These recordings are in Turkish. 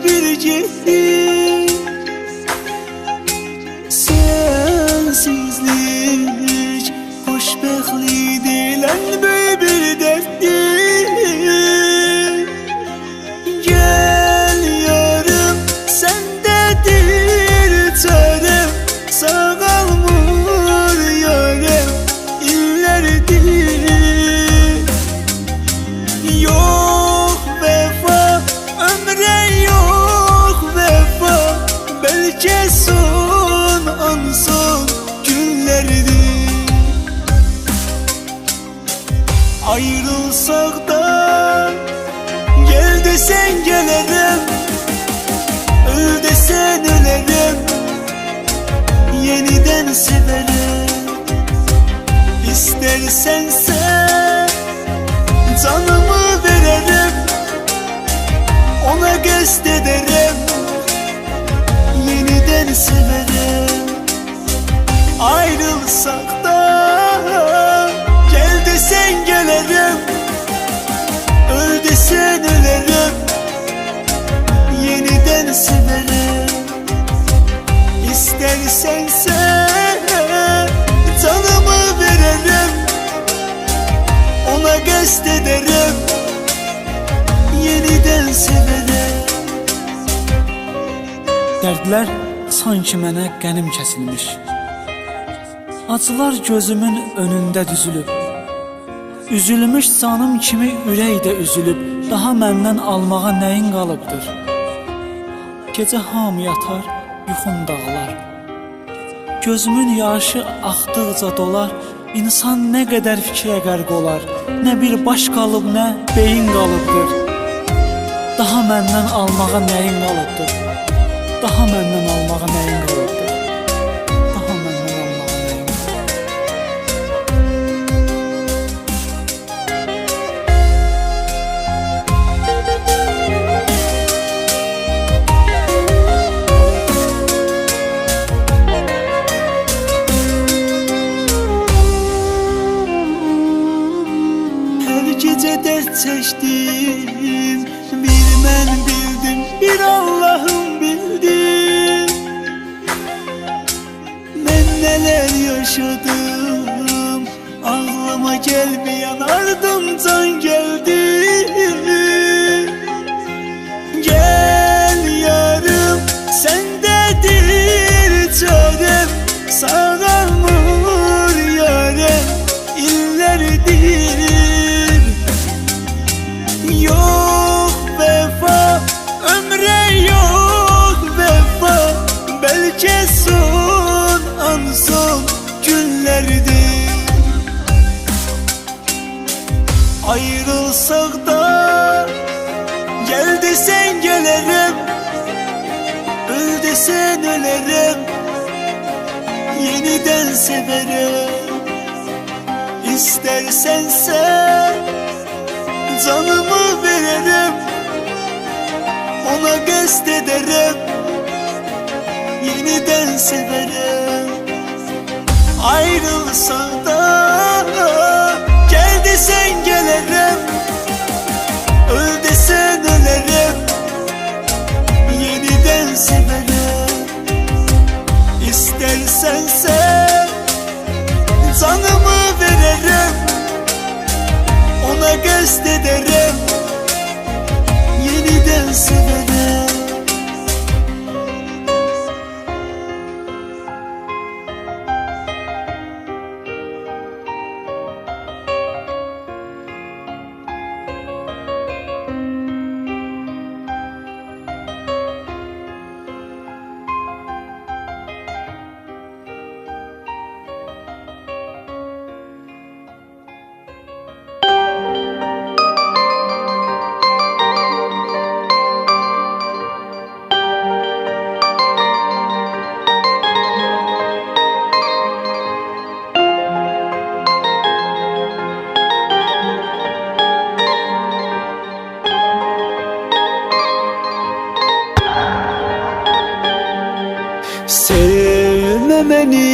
bir ciddi. Sensizlik xoşbəxtlik deyilən böyük bir dərddir. Gel yarım səndedir çarəm, sağalmır yarəm illərdir. Yok vefa ömre yok vefa, belki son an son günlerdi. Ayrılsak da gel desen gelirim, öl desen ölerim, yeniden severim. İstersen sen canımı veririm, ona gest ederim, yeniden severim. Ayrılsak da gel desen gelirim, öl desen ölerim, yeniden severim. İstersen sen canımı veririm, ona gest ederim, yeniden severim. Dərdlər sanki mənə qənim kəsilmiş, acılar gözümün önündə düzülüb, üzülmüş canım kimi ürək də üzülüb. Daha məndən almağa nəyin qalıbdır? Gecə hamı yatar, yuxum dağlar, gözümün yaşı axdıqca dolar. İnsan nə qədər fikrə qərq olar, nə bir baş qalıb, nə beyin qalıbdır. Daha məndən almağa nəyin qalıbdır? Daha məndən almağa nəyin qalıbdır? Daha məndən almağa nəyin qalıbdır? Her gece dert çektim, bir mən bildim, bir Allah'ım bildi. Ben neler yaşadım, aklıma gelmeyen ardımdan geldi. Gel yarım sendedir çarem, sağalmır yarem illerdir. Yok vefa ömre yok vefa, belki son an son günlerdir. Ayrılsak da gel desen gelirim, öl desen ölerim, yeniden severim. İstersen sen canımı veririm, ona gest ederim, yeniden severim. Ayrılsak da gel desen gelirim, öl desen ölerim, yeniden severim. İstersen sen canımı veririm, ona gest ederim, yeniden severim. Sevmemeni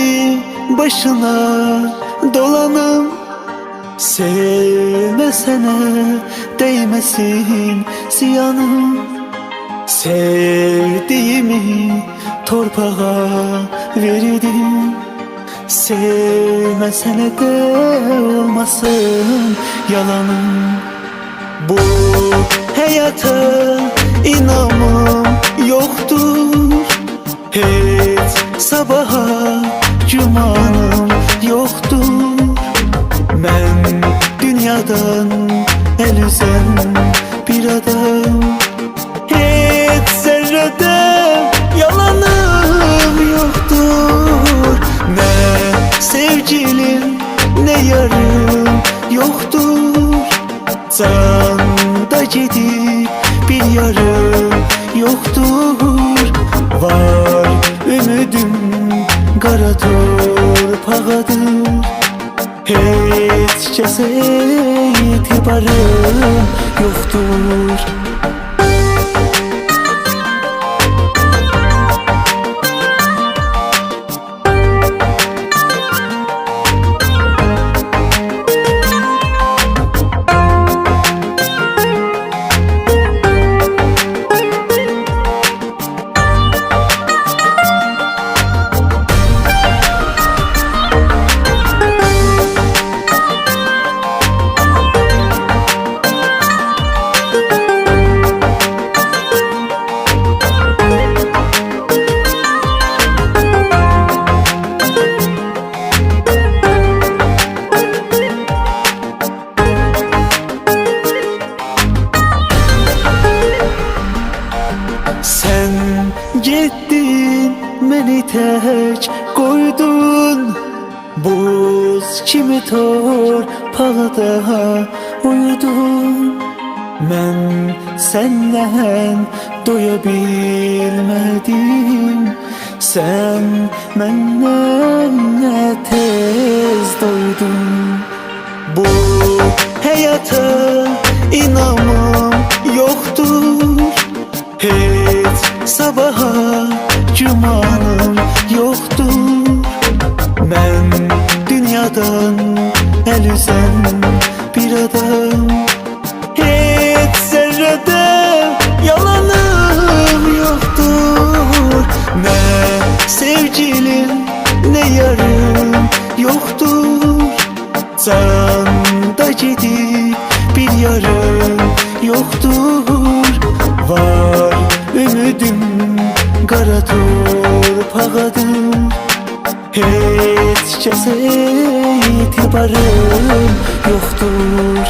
başına dolanım, sevmesene değmesin ziyanım. Sevdiğimi torpağa verdim. Sevmesene de olmasın yalanım. Bu hayata inanmam yoktur. Hiç sabaha cumanım yoktur. Ben dünyadan el üzen bir adam. Hiç zerrede yalanım yoktur. Ne sevgilim ne yarım yoktur. Canda gidip bir yarım yoktur. Var ümidim kara torpağadır. Hiç kese itibarım yoktur. Sen gittin beni tek koydun. Buz kimi torpağda uyudun. Ben senden doya bilmedim. Sen benden ne tez doydun. Bu hayata inanmam yoktur. Hiç sabaha cumanım yoktur. Ben dünyadan el üzen bir adam. Hiç zerrede yalanım yoktur. Ne sevgilim ne yarım yoktur. Canda gidip bir yarım yoktur. Var ümidim kara torpağadır. Hiç kese itibarım yoktur.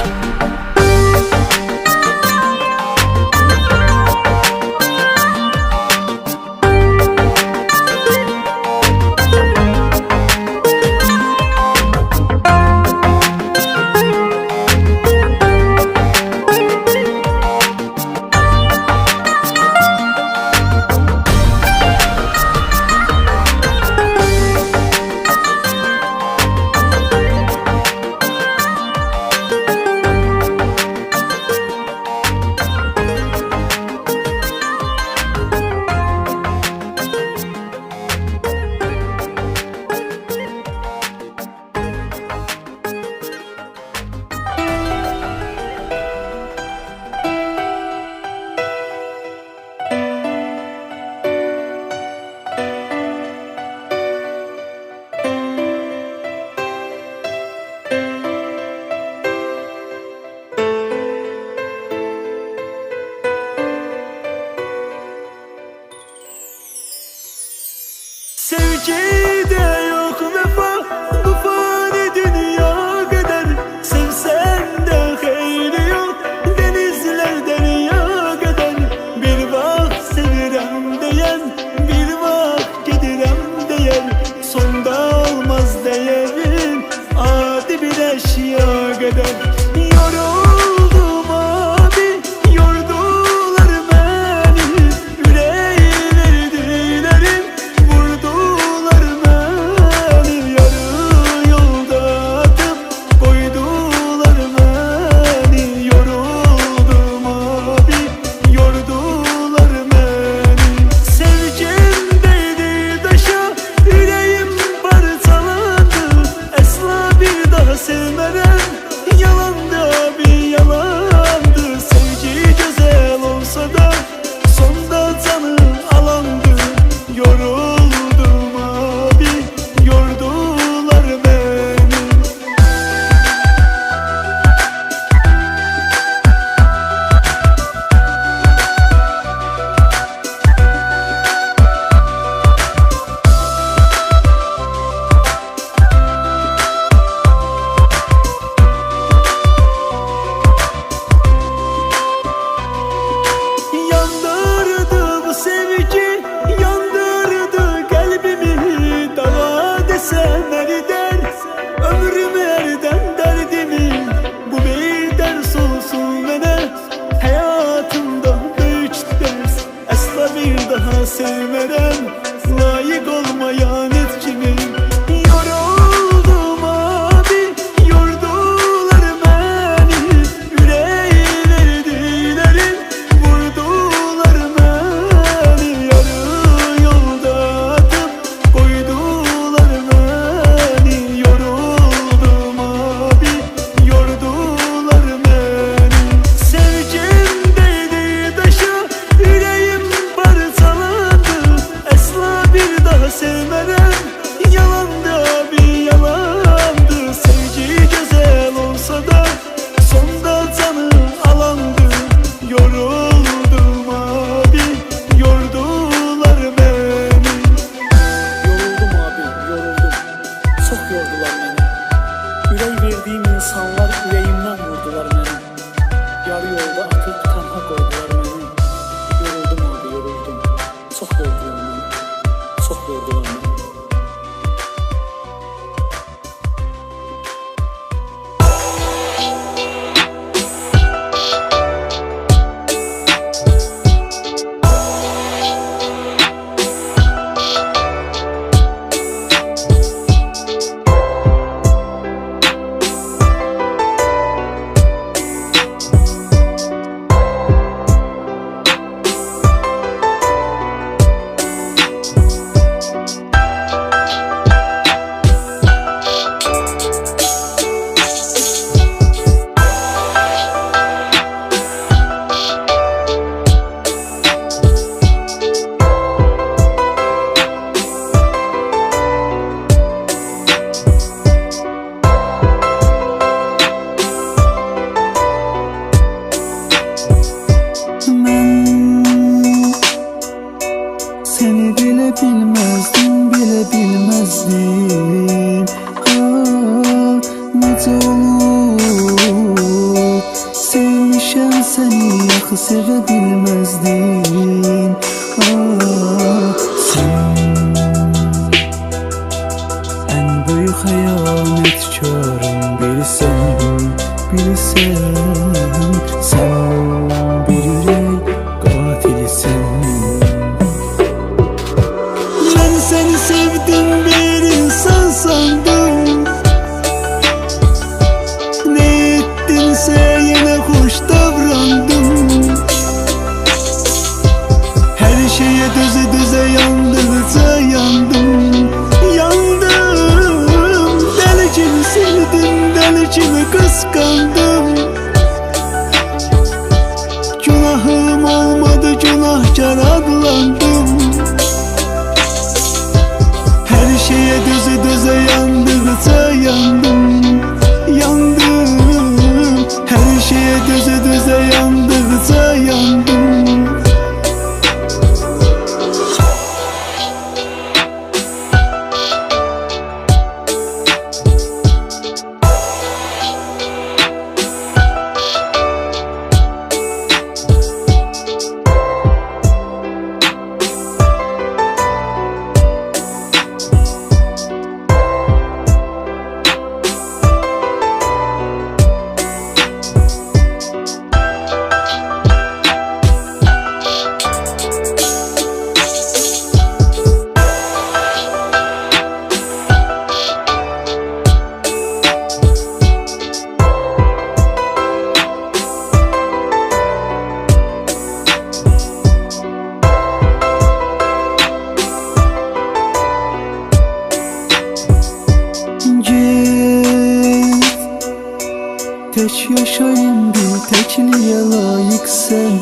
Sevgide yok vefa, bu fani dünya kadar. Sevsen de hayri yok, denizler derya kadar. Bir vak sevirem diyen, bir vak gidirem diyen. Sonda olmaz değerin, adi bir eşya kadar. Yoruldum abi, yordular beni. Yüreği verdilerim, vurdular beni. Yarı yolda atıp koydular beni. Yoruldum abi, yordular beni. Sevgim değdi taşa, yüreğim parçalandı. Asla bir daha sevmem, yalan bir daha sevmeden layık olmayan et kimi. Yoruldum abi, yordular beni, yüreği verdiler, vurdular beni, yarı yolda atıp koydular beni. Yoruldum abi, yordular beni. Sevgim değdi taşa, yüreğim parçalandı. Esla bir daha sevmeden yalandı abi, yalandı. Sevgi güzel olsa da sonda canı alandı. Yoruldum abi, yordular beni. Yoruldum abi, yoruldum. Çok yordular beni. Ürək verdiyim insanlar ürəyimdən vurdular məni. Yarı yolda atıp tənha qoydular məni. Yoruldum abi, yoruldum. Çox yordular məni. Çox yordular məni. Seni bile bilmezdim, bile bilmezdim. Nece olur sevmişem seni, yaxı sevə bilmezdim. Sen en büyük xəyanətkarım, bilirsən, bilirsən. Sen bir ürək qatilisən. Seni sevdim, bir insan sandım. Ne ettinse yine hoş davrandım. Her şeye düze düze yandıkça yandım. Yandım, deli gibi sevdim, deli gibi kıskandım. Günahım olmadı, günahkar adlandım. Her şeye düze düze yandıkça yandım. Yandım, her şeye düze düze yandıkça yandım. Tek yaşayın bir tekliğe layık sen.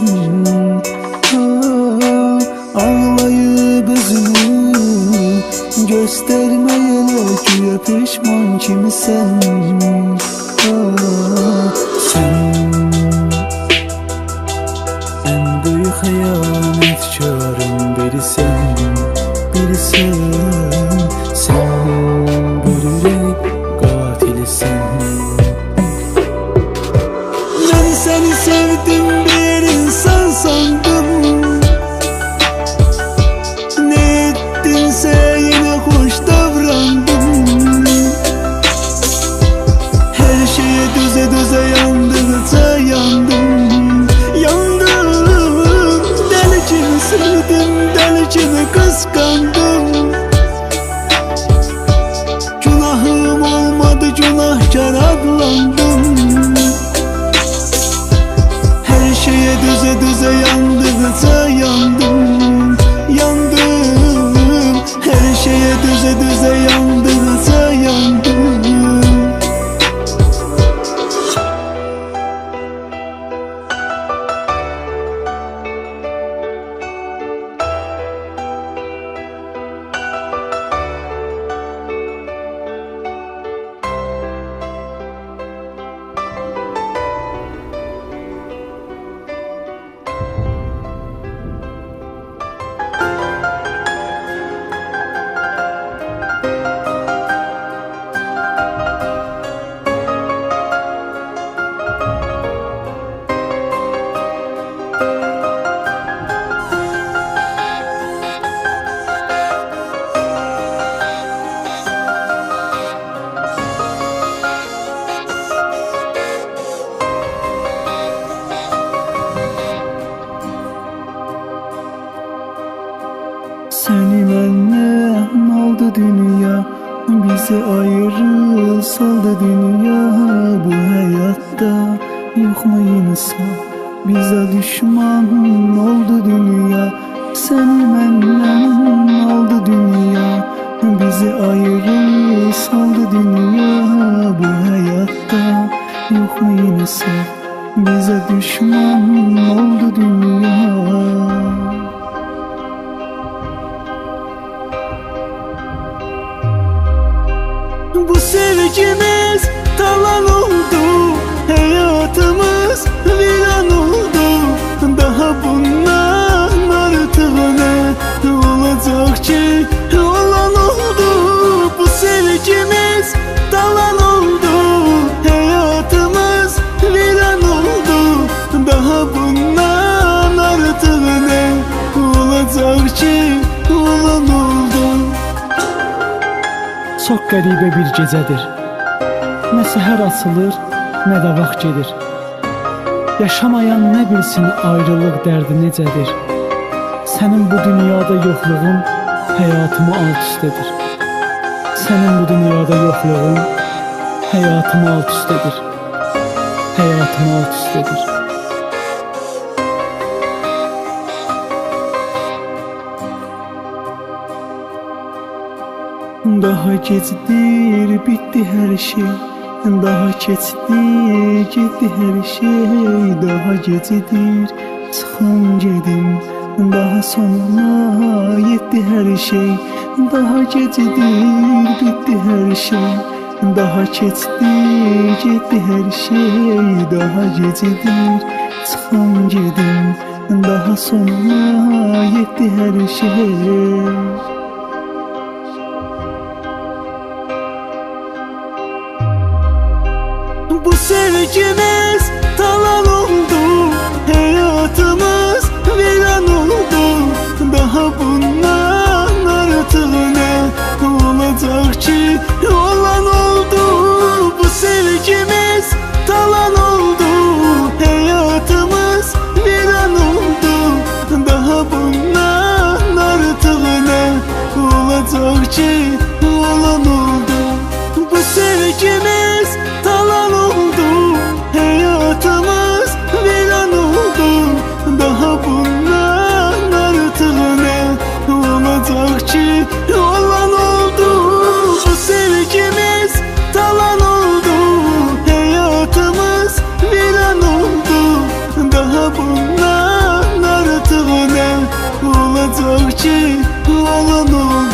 Ağlayıp özünü göstermeyene güya pişman kimisen. Sen en büyük xəyanətkarım, bilirsən, bilirsən. Sen bir ürək qatilisən. Ben seni sevdim, bir insan sandım. Ne ettinse yine hoş davrandım. Her şeye düze düze sevgini kıskandım. Günahım olmadı, günahkar adlandım. Her şeye düze yandıkça yandım, yandım. Her şeye düze yandıkça yandım. Seni məndən aldı dünya, bizi ayırır saldı dünya. Bu həyatda yoxmu insan, bizə düşman oldu dünya. Seni məndən aldı dünya, bizi ayırır saldı dünya. Bu həyatda yoxmu insan, bizə düşman oldu dünya. Bu sevgimiz talan oldu, hayatımız viran oldu. Daha bundan artık ne olacak ki olan oldu. Bu sevgimiz talan oldu, hayatımız viran oldu. Daha bundan artık ne olacak ki olan oldu. Çox qəribə bir gecədir. Nə səhər açılır, nə də vaxt gedir. Yaşamayan nə bilsin ayrılıq dərdi necədir. Sənin bu dünyada yoxluğun həyatımı alt-üst edir. Sənin bu dünyada yoxluğun həyatımı alt-üst edir. Həyatımı alt-üst edir. Daha keçdir, bitti her şey. Daha keçdi, getdi her şey. Daha gecidir, çıxın gedim. Daha sonuna yetti her şey. Daha gecidir, bitti her şey. Daha keçdi, getdi her şey. Daha gecidir, çıxın gedim. Daha sonuna yetti her şey. Bu sevgimiz talan oldu, hayatımız viran oldu. Daha bundan artık ne olacak ki olan oldu. Bu sevgimiz talan oldu, hayatımız viran oldu. Daha bundan artık ne olacak ki olan oldu. Bu sevgimiz talan oldu, hayatımız viran oldu. Daha bundan artık ne olacak ki olan oldu. Bu sevgimiz talan oldu, hayatımız viran oldu. Daha bundan artık ne olacak ki olan oldu.